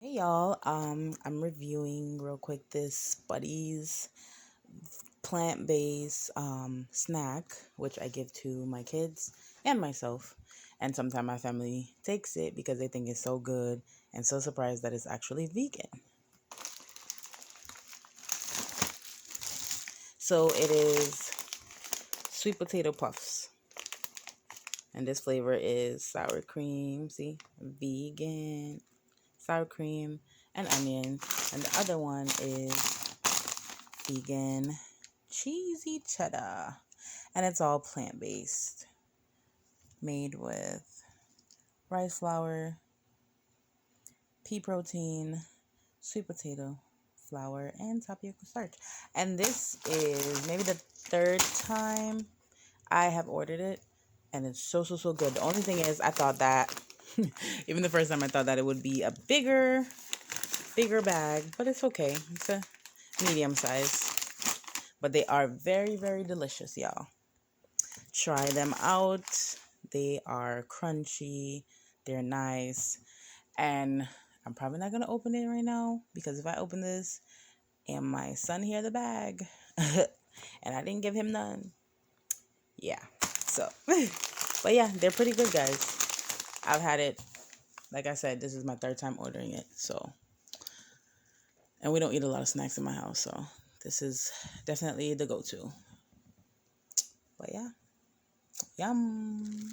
Hey y'all, I'm reviewing real quick this Spuddy's plant-based snack, which I give to my kids and myself. And sometimes my family takes it because they think it's so good and so surprised that it's actually vegan. So it is sweet potato puffs. And this flavor is sour cream, see, vegan, sour cream, and onion. And the other one is vegan cheesy cheddar, and it's all plant-based, made with rice flour, pea protein, sweet potato flour, and tapioca starch. And this is maybe the third time I have ordered it, and it's so good. The only thing is I thought that even the first time I thought that it would be a bigger bag, but it's okay. It's a medium size. But they are very delicious, y'all. Try them out. They are crunchy. They're nice. And I'm probably not going to open it right now, because if I open this and my son hear the bag and I didn't give him none, yeah. So, but yeah, they're pretty good, guys. I've had it, like I said, this is my third time ordering it. So, and we don't eat a lot of snacks in my house, so this is definitely the go-to. But yeah, yum.